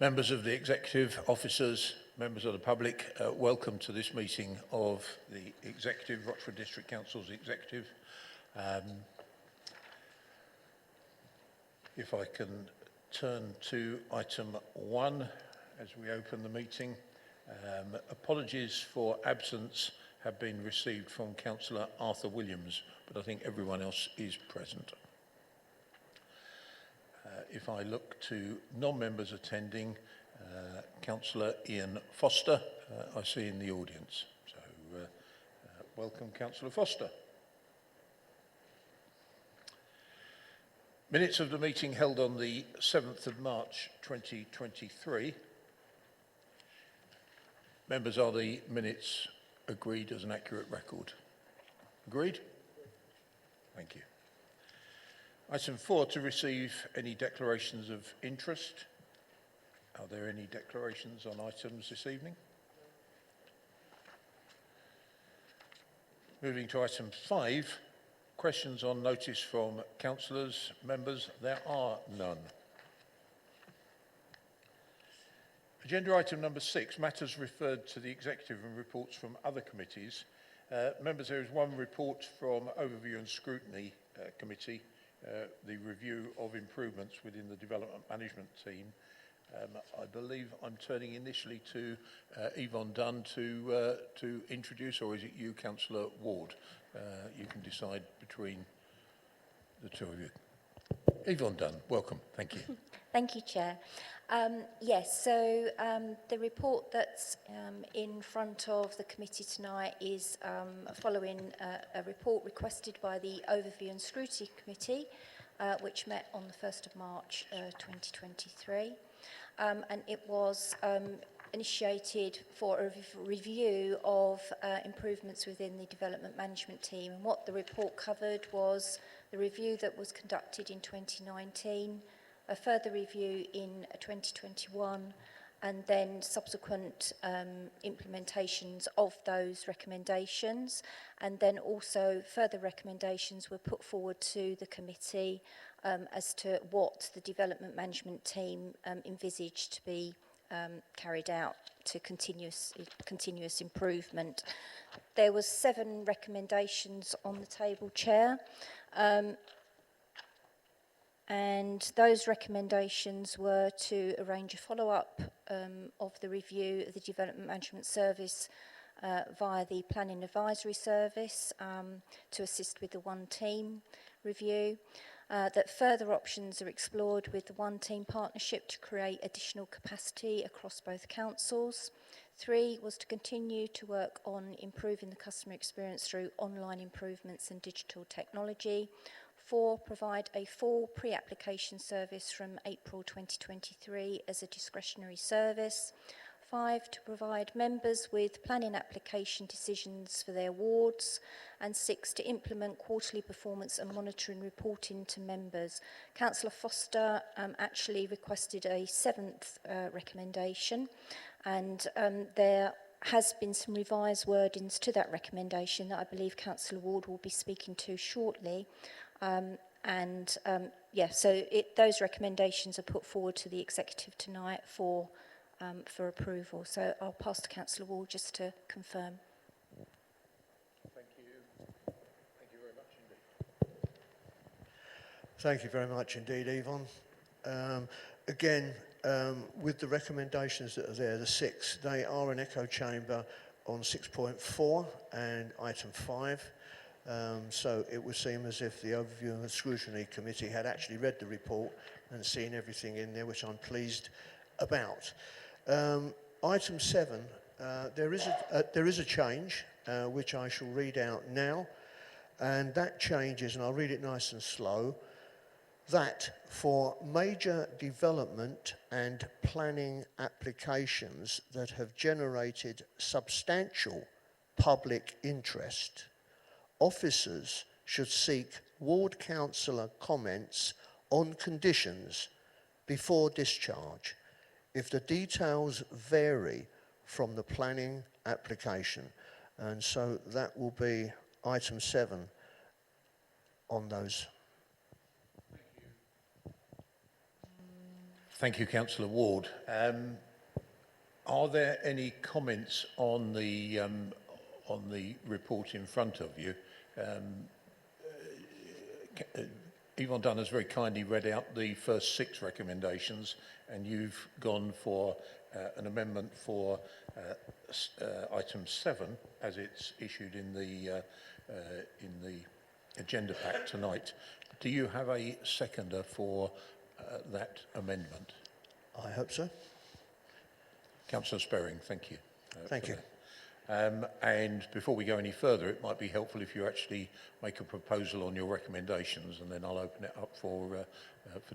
Members of the executive, officers, members of the public, welcome to this meeting of the executive, Rochford District Council's executive. If I can turn to item 1 as we open the meeting. Apologies for absence have been received from Councillor Arthur Williams, but I think everyone else is present. If I look to non-members attending, Councillor Ian Foster, I see in the audience. So welcome, Councillor Foster. Minutes of the meeting held on the 7th of March 2023. Members, are the minutes agreed as an accurate record? Agreed? Thank you. Item 4, to receive any declarations of interest. Are there any declarations on items this evening? Moving to item 5, questions on notice from councillors, members. There are none. Agenda item number 6, matters referred to the executive and reports from other committees. Members, there is one report from Overview and Scrutiny Committee, the review of improvements within the development management team. I believe I'm turning initially to Yvonne Dunn to introduce, or is it you, Councillor Ward? You can decide between the two of you. Yvonne Dunn, welcome. Thank you. Thank you, Chair. Yes, so the report that's in front of the committee tonight is following a report requested by the Overview and Scrutiny Committee, which met on the 1st of March 2023. And it was initiated for a review of improvements within the development management team. And what the report covered was the review that was conducted in 2019, a further review in 2021, and then subsequent implementations of those recommendations. And then also further recommendations were put forward to the committee as to what the development management team envisaged to be carried out to continuous improvement. There was 7 recommendations on the table, Chair. And those recommendations were to arrange a follow-up of the review of the Development Management Service via the Planning Advisory Service to assist with the One Team review, that further options are explored with the One Team partnership to create additional capacity across both councils. 3 was to continue to work on improving the customer experience through online improvements and digital technology. 4, provide a full pre-application service from April 2023 as a discretionary service. 5, to provide members with planning application decisions for their wards. And 6, to implement quarterly performance and monitoring reporting to members. Councillor Foster actually requested a 7th recommendation, and there has been some revised wordings to that recommendation that I believe Councillor Ward will be speaking to shortly. So those recommendations are put forward to the executive tonight for approval. So I'll pass to Councillor Ward just to confirm. Thank you. Thank you very much indeed. Thank you very much indeed, Yvonne. Again, with the recommendations that are there, the 6, they are an echo chamber on 6.4 and item 5. So it would seem as if the Overview and Scrutiny Committee had actually read the report and seen everything in there, which I'm pleased about. Item 7, there is a change which I shall read out now, and that change is, and I'll read it nice and slow, that for major development and planning applications that have generated substantial public interest, officers should seek ward councillor comments on conditions before discharge if the details vary from the planning application. And so that will be item 7 on those. Thank you. Thank you, Councillor Ward. Are there any comments on the report in front of you? Yvonne Dunn has very kindly read out the first 6 recommendations, and you've gone for an amendment for item 7 as it's issued in the agenda pack tonight. Do you have a seconder for that amendment? I hope so. Councillor Sperring, thank you. Thank you. And before we go any further, it might be helpful if you actually make a proposal on your recommendations, and then I'll open it up for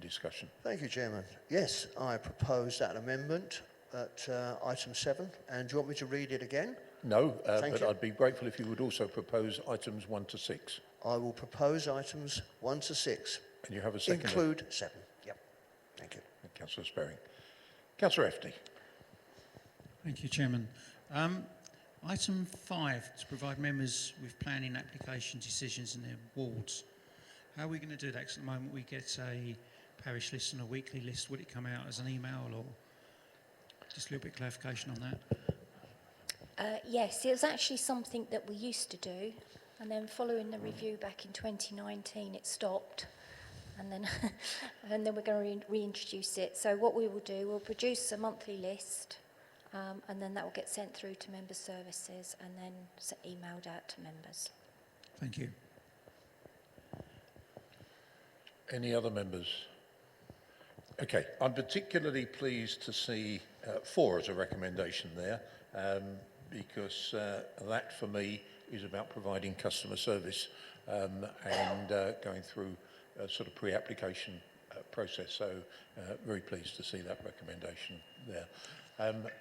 discussion. Thank you, Chairman. Yes, I propose that amendment at item 7. And do you want me to read it again? No, Thank but you. I'd be grateful if you would also propose items 1 to 6. I will propose items 1 to 6. And you have a seconder. Include 7. Yep. Thank you. Councillor Sperring. Councillor Efty. Thank you, Chairman. Item 5, to provide members with planning application decisions in their wards. How are we going to do that? 'Cause at the moment we get a parish list and a weekly list. Would it come out as an email, or just a little bit of clarification on that? Yes, it was actually something that we used to do, and then following the review back in 2019, it stopped, and then and then we're going to reintroduce it. So what we will do, we'll produce a monthly list, and then that will get sent through to member services and then emailed out to members. Thank you. Any other members? Okay, I'm particularly pleased to see 4 as a recommendation there, because that for me is about providing customer service and going through a sort of pre-application process. So very pleased to see that recommendation there.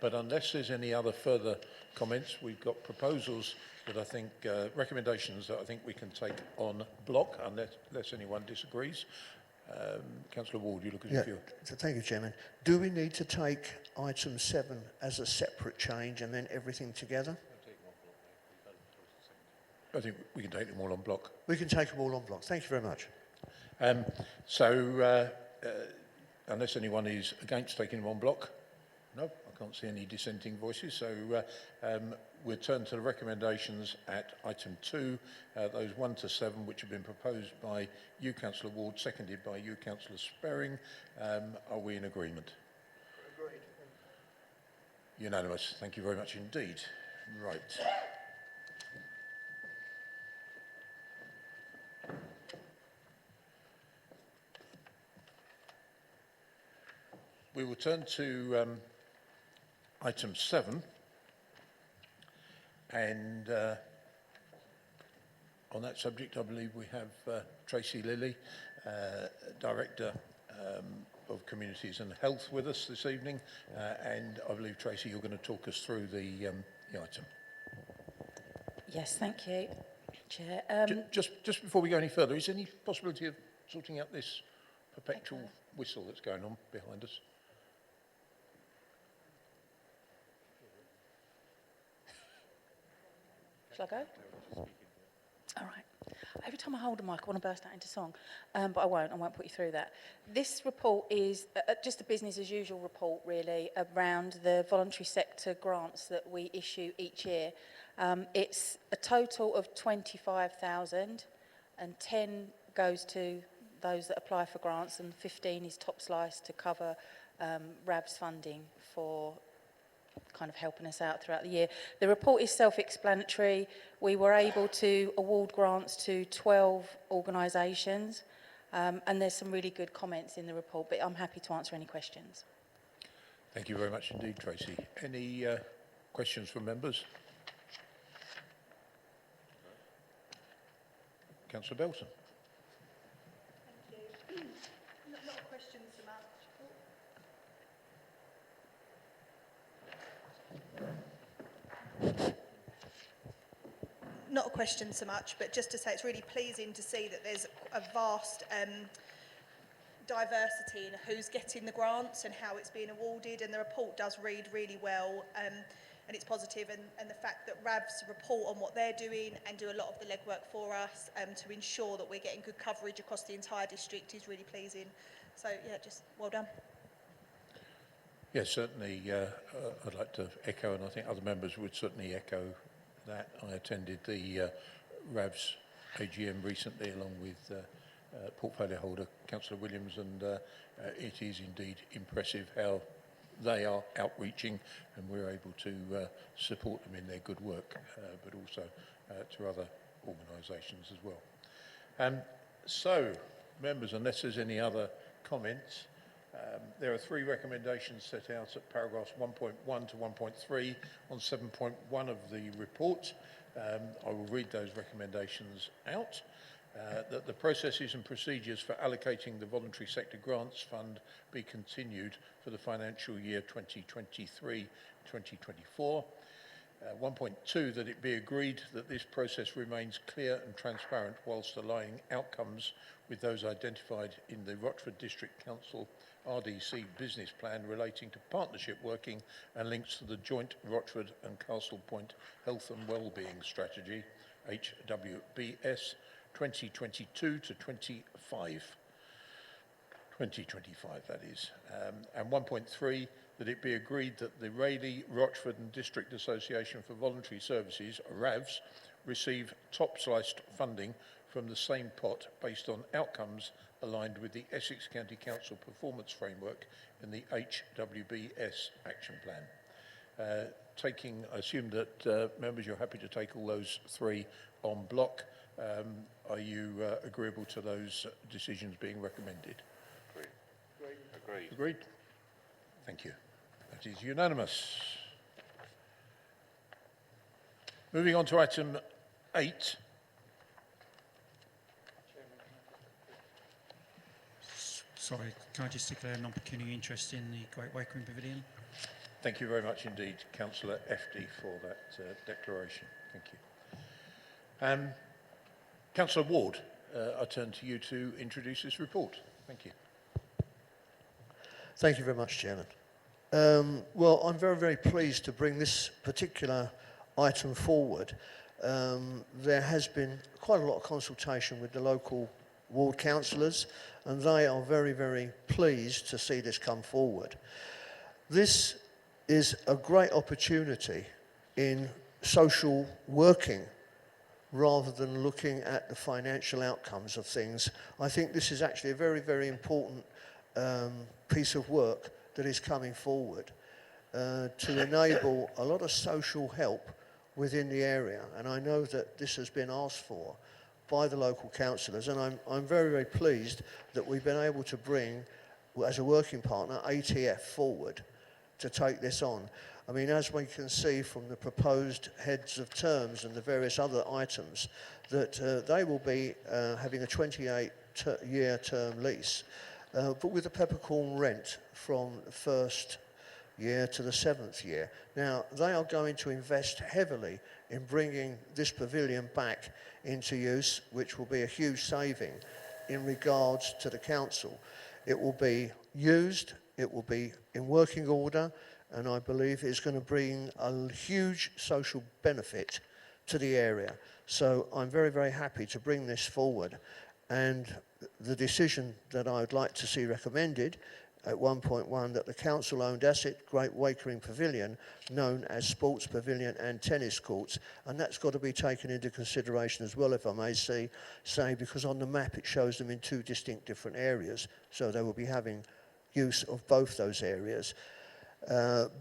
But unless there's any other further comments, we've got proposals that I think, recommendations that I think we can take on block, unless anyone disagrees. Councillor Ward, you look as if you're... So thank you, Chairman. Do we need to take item 7 as a separate change and then everything together? I think we can take them all on block. We can take them all on block. Thank you very much. Unless anyone is against taking them on block? No, I can't see any dissenting voices. So we'll turn to the recommendations at item 2, those 1 to 7, which have been proposed by you, Councillor Ward, seconded by you, Councillor Sperring. Are we in agreement? Agreed. Unanimous. Thank you very much indeed. Right. We will turn to item 7, and on that subject I believe we have Tracy Lilly, Director of Communities and Health, with us this evening, and I believe, Tracy, you're going to talk us through the item. Yes, thank you, Chair. Just before we go any further, is there any possibility of sorting out this perpetual whistle that's going on behind us? Shall I go? All right. Every time I hold a mic, I want to burst out into song, but I won't put you through that. This report is just a business as usual report, really, around the voluntary sector grants that we issue each year. It's a total of 25,000, and 10 goes to those that apply for grants, and 15 is top slice to cover RAB's funding for kind of helping us out throughout the year. The report is self-explanatory. We were able to award grants to 12 organisations, and there's some really good comments in the report, but I'm happy to answer any questions. Thank you very much indeed, Tracy. Any questions from members? Councillor Belton. Thank you. Not a question so much. Not a question so much, but just to say it's really pleasing to see that there's a vast diversity in who's getting the grants and how it's being awarded, and the report does read really well, and it's positive, and the fact that RABs report on what they're doing and do a lot of the legwork for us to ensure that we're getting good coverage across the entire district is really pleasing. So yeah, just well done. Yes, certainly. I'd like to echo, and I think other members would certainly echo that. I attended the RAVS AGM recently along with portfolio holder Councillor Williams, and it is indeed impressive how they are outreaching, and we're able to support them in their good work, but also to other organisations as well. So, members, unless there's any other comments, there are 3 recommendations set out at paragraphs 1.1 to 1.3 on 7.1 of the report. I will read those recommendations out. That the processes and procedures for allocating the Voluntary Sector Grants Fund be continued for the financial year 2023-2024. 1.2, that it be agreed that this process remains clear and transparent whilst aligning outcomes with those identified in the Rochford District Council RDC business plan relating to partnership working and links to the joint Rochford and Castle Point Health and Wellbeing Strategy, HWBS 2022 to 2025, that is. And 1.3, that it be agreed that the Rayleigh, Rochford and District Association for Voluntary Services, RAVS, receive top-sliced funding from the same pot based on outcomes aligned with the Essex County Council Performance Framework and the HWBS Action Plan. I assume that members, you're happy to take all those 3 en bloc. Are you agreeable to those decisions being recommended? Agreed. Agreed. Thank you. That is unanimous. Moving on to item 8. Sorry, can I just declare non-pecuniary interest in the Great Wakering Pavilion? Thank you very much indeed, Councillor FD, for that declaration. Thank you. Councillor Ward, I turn to you to introduce this report. Thank you. Thank you very much, Chairman. Well, I'm very, very pleased to bring this particular item forward. There has been quite a lot of consultation with the local ward councillors, and they are very, very pleased to see this come forward. This is a great opportunity in social working rather than looking at the financial outcomes of things. I think this is actually a very, very important piece of work that is coming forward to enable a lot of social help within the area. And I know that this has been asked for by the local councillors, and I'm very, very pleased that we've been able to bring, as a working partner, ATF forward to take this on. I mean, as we can see from the proposed heads of terms and the various other items, that they will be having a 28-year term lease, but with a peppercorn rent from the first year to the 7th year. Now, they are going to invest heavily in bringing this pavilion back into use, which will be a huge saving in regards to the council. It will be used, it will be in working order, and I believe it's going to bring a huge social benefit to the area. So I'm very, very happy to bring this forward. And the decision that I would like to see recommended at 1.1, that the council-owned asset Great Wakering Pavilion, known as Sports Pavilion and Tennis Courts, and that's got to be taken into consideration as well, if I may say, because on the map it shows them in 2 distinct different areas, so they will be having use of both those areas.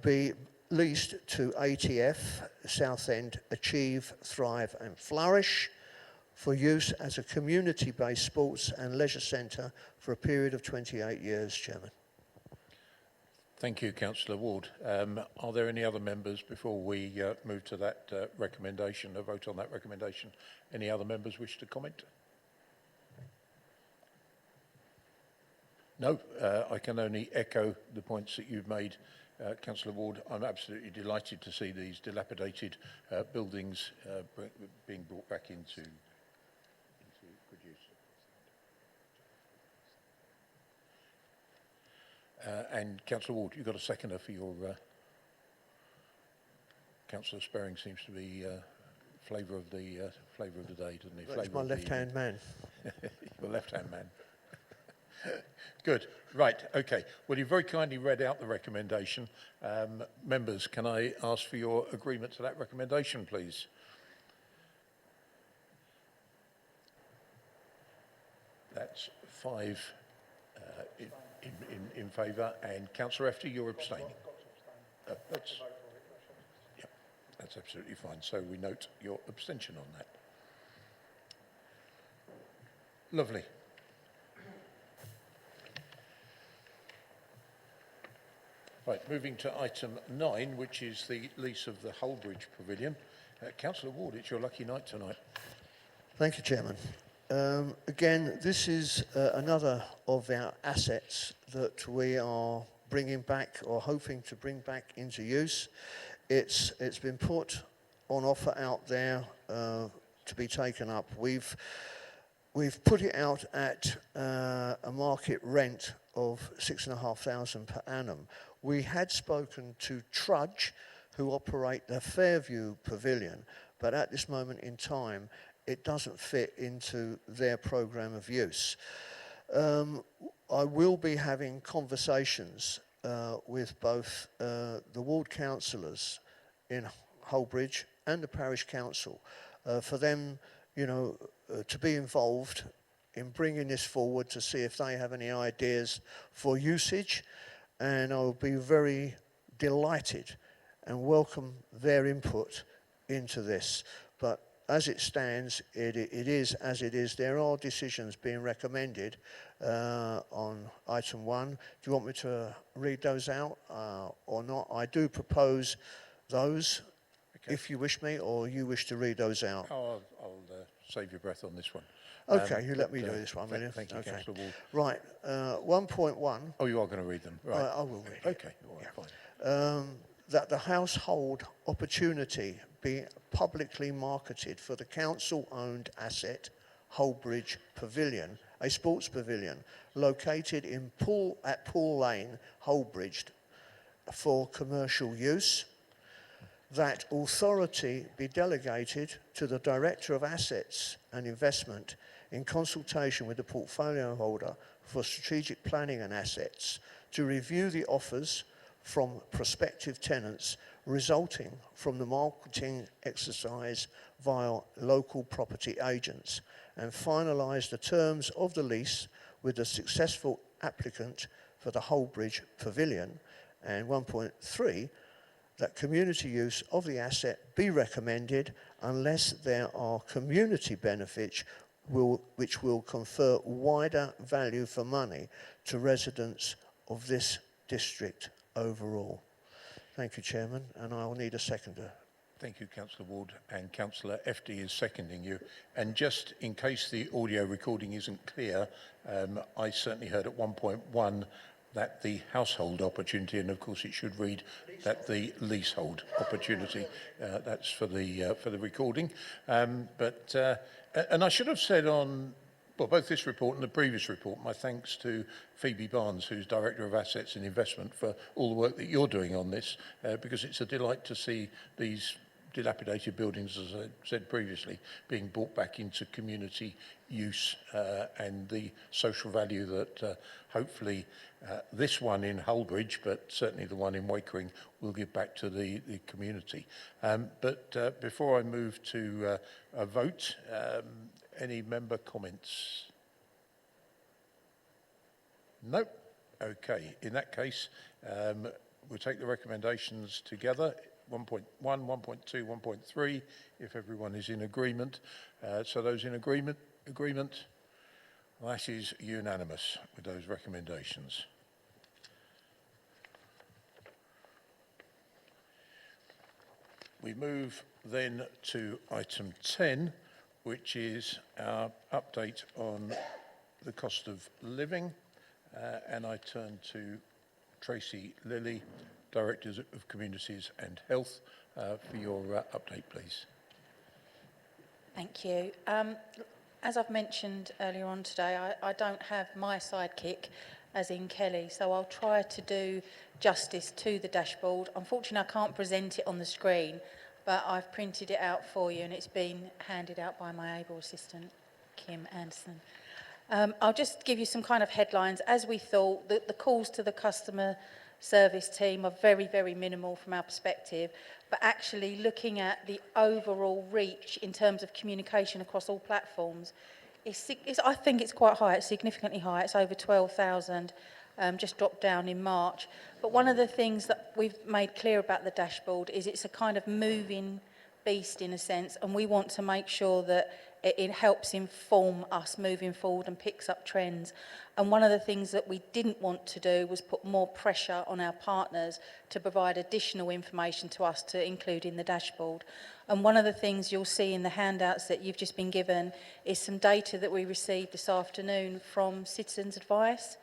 Be leased to ATF, Southend Achieve, Thrive and Flourish, for use as a community-based sports and leisure centre for a period of 28 years, Chairman. Thank you, Councillor Ward. Are there any other members before we move to that recommendation, a vote on that recommendation? Any other members wish to comment? No, I can only echo the points that you've made, Councillor Ward. I'm absolutely delighted to see these dilapidated buildings being brought back into good use. And Councillor Ward, you've got a seconder for your... Councillor Sperring seems to be flavour of the day, doesn't he? That's my left-hand man. Your left-hand man. Good. Right. Okay. Well, you very kindly read out the recommendation. Members, can I ask for your agreement to that recommendation, please? That's 5 in favour. And Councillor Efty, you're abstaining. That's absolutely fine. So we note your abstention on that. Lovely. Right, moving to item 9, which is the lease of the Hullbridge Pavilion. Councillor Ward, it's your lucky night tonight. Thank you, Chairman. Again, this is another of our assets that we are bringing back or hoping to bring back into use. It's been put on offer out there to be taken up. We've put it out at a market rent of £6,500 per annum. We had spoken to Trudge, who operate the Fairview Pavilion, but at this moment in time, it doesn't fit into their programme of use. I will be having conversations with both the ward councillors in Hullbridge and the parish council for them, to be involved in bringing this forward to see if they have any ideas for usage, and I'll be very delighted and welcome their input into this. But as it stands, it is as it is. There are decisions being recommended on item 1. Do you want me to read those out or not? I do propose those, okay, if you wish me, or you wish to read those out. I'll save your breath on this one. Okay, you let me do this one, will you? Thank you, okay. Councillor Ward. Right, 1.1. Oh, you are going to read them, right? I will read it. Okay, all right, fine. That the household opportunity be publicly marketed for the council-owned asset Hullbridge Pavilion, a sports pavilion located at Pool Lane, Hullbridge, for commercial use. That authority be delegated to the Director of Assets and Investment in consultation with the portfolio holder for strategic planning and assets to review the offers from prospective tenants resulting from the marketing exercise via local property agents and finalise the terms of the lease with the successful applicant for the Hullbridge Pavilion. And 1.3, that community use of the asset be recommended unless there are community benefits which will confer wider value for money to residents of this district overall. Thank you, Chairman, and I'll need a seconder. Thank you, Councillor Ward, and Councillor Efty is seconding you. And just in case the audio recording isn't clear, I certainly heard at 1.1 that the household opportunity, and of course it should read that the leasehold opportunity. That's for the recording. And I should have said on both this report and the previous report, my thanks to Phoebe Barnes, who's Director of Assets and Investment, for all the work that you're doing on this, because it's a delight to see these dilapidated buildings, as I said previously, being brought back into community use and the social value that hopefully this one in Hullbridge, but certainly the one in Wakering, will give back to the community. But before I move to a vote, any member comments? Nope. Okay, in that case, we'll take the recommendations together. 1.1, 1.2, 1.3, if everyone is in agreement. So those in agreement, well, that is unanimous with those recommendations. We move then to item 10, which is our update on the cost of living. And I turn to Tracy Lilly, Director of Communities and Health, for your update, please. Thank you. As I've mentioned earlier on today, I don't have my sidekick, as in Kelly, so I'll try to do justice to the dashboard. Unfortunately, I can't present it on the screen, but I've printed it out for you and it's been handed out by my able assistant, Kim Anderson. I'll just give you some kind of headlines. As we thought, the calls to the customer service team are very, very minimal from our perspective, but actually looking at the overall reach in terms of communication across all platforms, I think it's quite high. It's significantly high. It's over 12,000, just dropped down in March. But one of the things that we've made clear about the dashboard is it's a kind of moving beast in a sense, and we want to make sure that it helps inform us moving forward and picks up trends. And one of the things that we didn't want to do was put more pressure on our partners to provide additional information to us to include in the dashboard. And one of the things you'll see in the handouts that you've just been given is some data that we received this afternoon from Citizens Advice.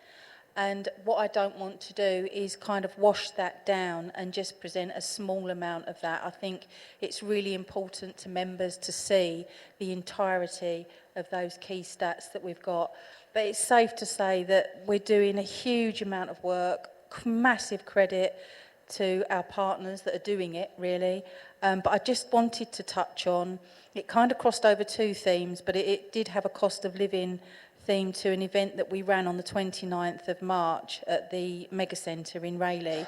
And what I don't want to do is kind of wash that down and just present a small amount of that. I think it's really important to members to see the entirety of those key stats that we've got. But it's safe to say that we're doing a huge amount of work, massive credit to our partners that are doing it, really. But I just wanted to touch on, it kind of crossed over two themes, but it did have a cost of living theme to an event that we ran on the 29th of March at the Mega Centre in Rayleigh.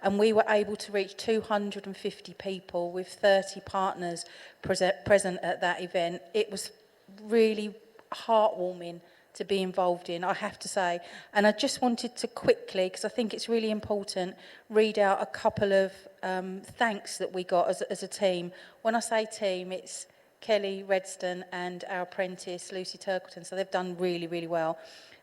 And we were able to reach 250 people with 30 partners present at that event. It was really heartwarming to be involved in, I have to say. And I just wanted to quickly, because I think it's really important, read out a couple of thanks that we got as a team. When I say team, it's Kelly Redston and our apprentice Lucy Turkleton, so they've done really, really well.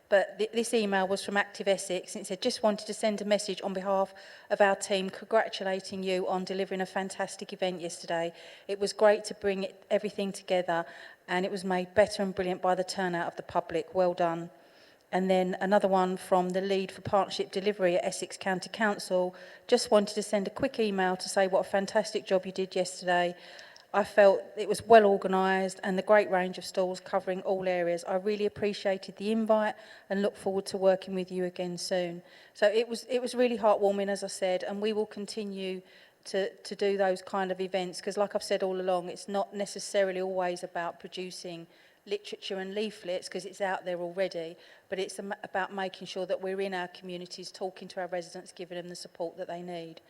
But this email was from Active Essex, and it said, just wanted to send a message on behalf of our team congratulating you on delivering a fantastic event yesterday. It was great to bring everything together, and it was made better and brilliant by the turnout of the public. Well done. And then another one from the lead for partnership delivery at Essex County Council. Just wanted to send a quick email to say what a fantastic job you did yesterday. I felt it was well organised and the great range of stalls covering all areas. I really appreciated the invite and look forward to working with you again soon. So it was really heartwarming, as I said, and we will continue to do those kind of events, because like I've said all along, it's not necessarily always about producing literature and leaflets, because it's out there already, but it's about making sure that we're in our communities, talking to our residents, giving them the support that they need.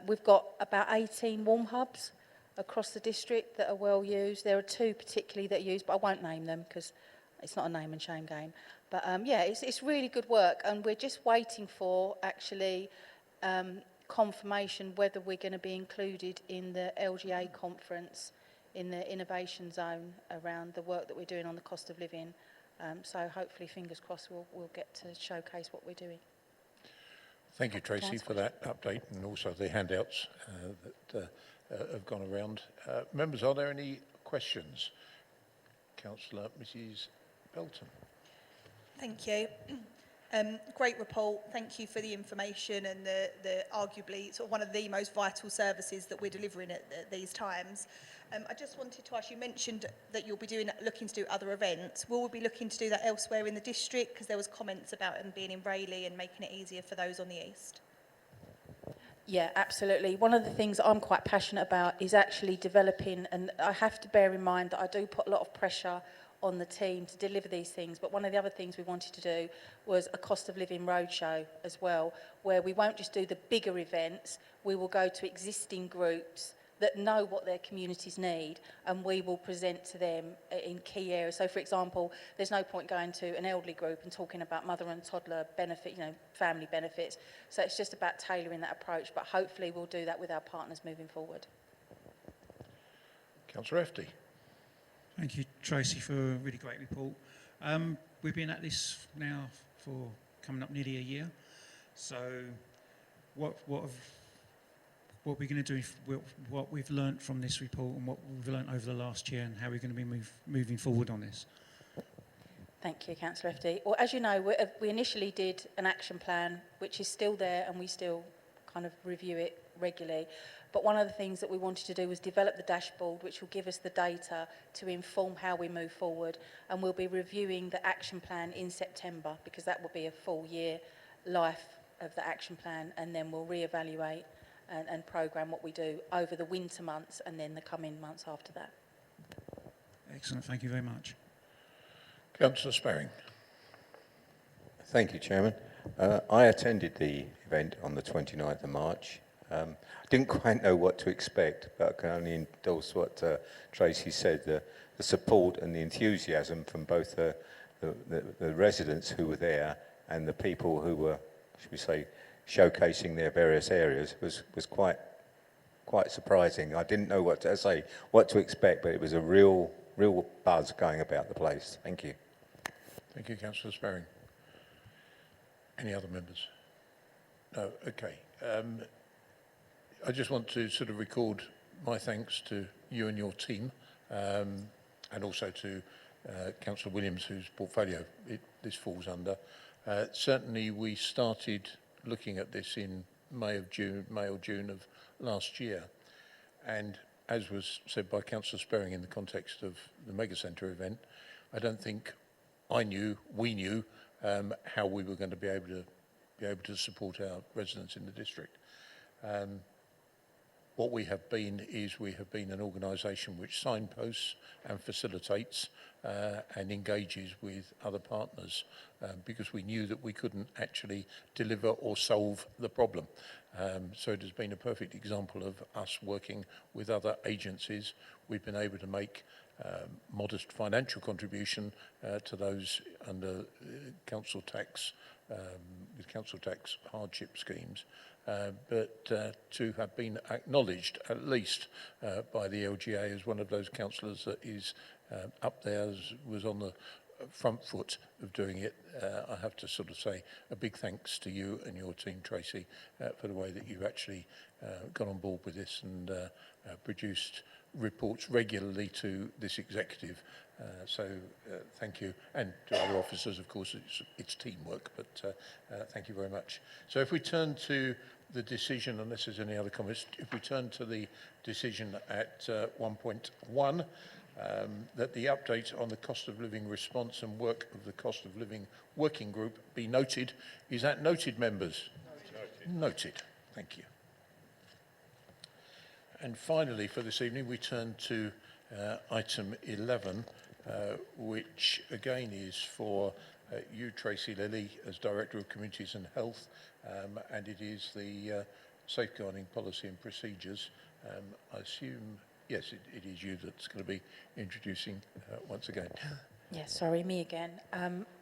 We've got about 18 warm hubs across the district that are well used. There are two particularly that are used, but I won't name them because it's not a name and shame game. But yeah, it's really good work, and we're just waiting for actually confirmation whether we're going to be included in the LGA conference in the innovation zone around the work that we're doing on the cost of living. So hopefully, fingers crossed, we'll get to showcase what we're doing. Thank you, Tracy, for that update, and also the handouts that have gone around. Members, are there any questions? Councillor Mrs. Belton. Thank you. Great report. Thank you for the information and the arguably sort of one of the most vital services that we're delivering at these times. I just wanted to ask, you mentioned that you'll be looking to do other events. Will we be looking to do that elsewhere in the district? Because there was comments about them being in Rayleigh and making it easier for those on the east. Yeah, absolutely. One of the things I'm quite passionate about is actually developing, and I have to bear in mind that I do put a lot of pressure on the team to deliver these things, but one of the other things we wanted to do was a cost of living roadshow as well, where we won't just do the bigger events, we will go to existing groups that know what their communities need, and we will present to them in key areas. So, for example, there's no point going to an elderly group and talking about mother and toddler benefit, family benefits. So it's just about tailoring that approach, but hopefully we'll do that with our partners moving forward. Councillor Efti. Thank you, Tracy, for a really great report. We've been at this now for coming up nearly a year. So what we're going to do, what we've learnt from this report and what we've learnt over the last year, and how we're going to be moving forward on this. Thank you, Councillor FD. Well, as you know, we initially did an action plan, which is still there, and we still kind of review it regularly. But one of the things that we wanted to do was develop the dashboard, which will give us the data to inform how we move forward. And we'll be reviewing the action plan in September, because that will be a full year life of the action plan, and then we'll reevaluate and programme what we do over the winter months and then the coming months after that. Excellent, thank you very much. Councillor Sparring. Thank you, Chairman. I attended the event on the 29th of March. I didn't quite know what to expect, but I can only endorse what Tracy said, the support and the enthusiasm from both the residents who were there and the people who were, should we say, showcasing their various areas was quite surprising. I didn't know what to expect, but it was a real buzz going about the place. Thank you. Thank you, Councillor Sperring. Any other members? No, okay. I just want to sort of record my thanks to you and your team, and also to Councillor Williams, whose portfolio this falls under. Certainly we started looking at this in May or June of last year, and as was said by Councillor Sperring in the context of the Mega Centre event, I don't think we knew how we were going to be able to support our residents in the district. What we have been an organisation which signposts and facilitates and engages with other partners because we knew that we couldn't actually deliver or solve the problem. So it has been a perfect example of us working with other agencies. We've been able to make modest financial contribution to those under council tax, with council tax hardship schemes. But to have been acknowledged at least by the LGA as one of those councillors that is up there, was on the front foot of doing it. I have to sort of say a big thanks to you and your team, Tracy, for the way that you've actually got on board with this and produced reports regularly to this executive. So thank you, and to other officers, of course. It's teamwork, but thank you very much. So if we turn to the decision, unless there's any other comments, if we turn to the decision at 1.1, that the update on the cost of living response and work of the cost of living working group be noted. Is that noted, members? Noted. Noted. Thank you. And finally, for this evening, we turn to item 11, which again is for you, Tracy Lilly, as Director of Communities and Health, and it is the safeguarding policy and procedures. I assume, yes, it is you that's going to be introducing once again. Yeah, sorry, me again.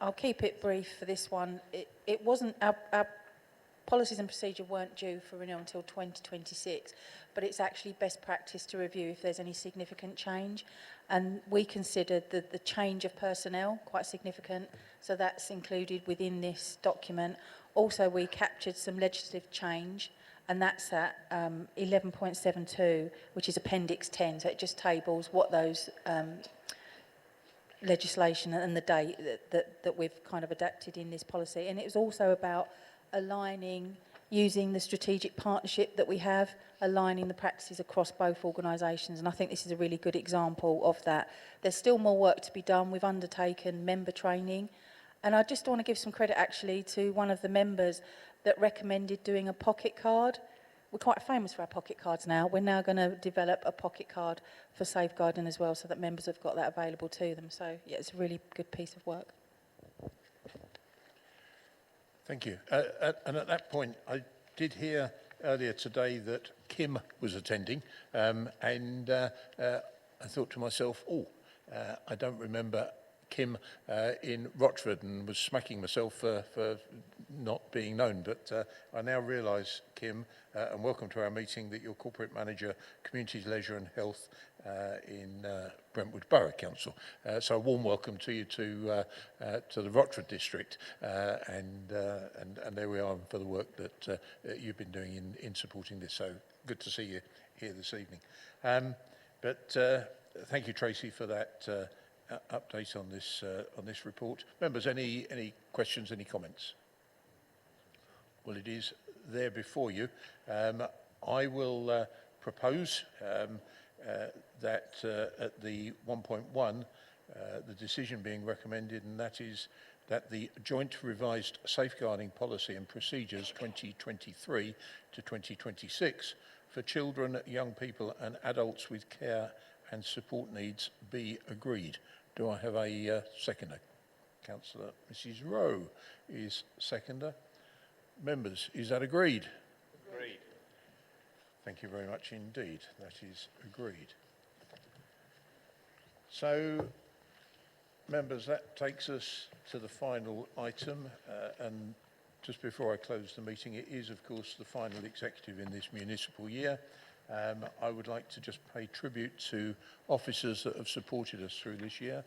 I'll keep it brief for this one. It wasn't, our policies and procedure weren't due for renewal until 2026, but it's actually best practice to review if there's any significant change. And we considered the change of personnel quite significant, so that's included within this document. Also, we captured some legislative change, and that's at 11.72, which is Appendix 10, so it just tables what those legislation and the date that we've kind of adapted in this policy. And it was also about aligning, using the strategic partnership that we have, aligning the practices across both organisations, and I think this is a really good example of that. There's still more work to be done. We've undertaken member training, and I just want to give some credit actually to one of the members that recommended doing a pocket card. We're quite famous for our pocket cards now. We're now going to develop a pocket card for safeguarding as well, so that members have got that available to them. So yeah, it's a really good piece of work. Thank you. And at that point, I did hear earlier today that Kim was attending, and I thought to myself, I don't remember Kim in Rochford, and was smacking myself for not being known. But I now realise, Kim, and welcome to our meeting, that you're Corporate Manager, Communities, Leisure and Health in Brentwood Borough Council. So a warm welcome to you to the Rochford District, and there we are for the work that you've been doing in supporting this. So good to see you here this evening. But thank you, Tracy, for that update on this report. Members, any questions, any comments? Well, it is there before you. I will propose that at the 1.1, the decision being recommended, and that is that the Joint Revised Safeguarding Policy and Procedures 2023 to 2026 for children, young people and adults with care and support needs be agreed. Do I have a seconder? Councillor Mrs Rowe is seconder. Members, is that agreed? Agreed. Thank you very much indeed. That is agreed. So, members, that takes us to the final item, and just before I close the meeting, it is, of course, the final executive in this municipal year. I would like to just pay tribute to officers that have supported us through this year,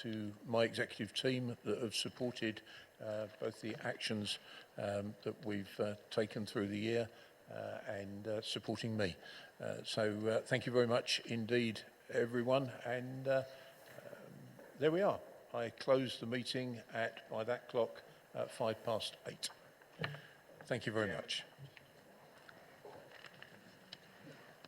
to my executive team that have supported both the actions that we've taken through the year and supporting me. So thank you very much indeed, everyone, and there we are. I close the meeting by that clock, at 8:05. Thank you very much.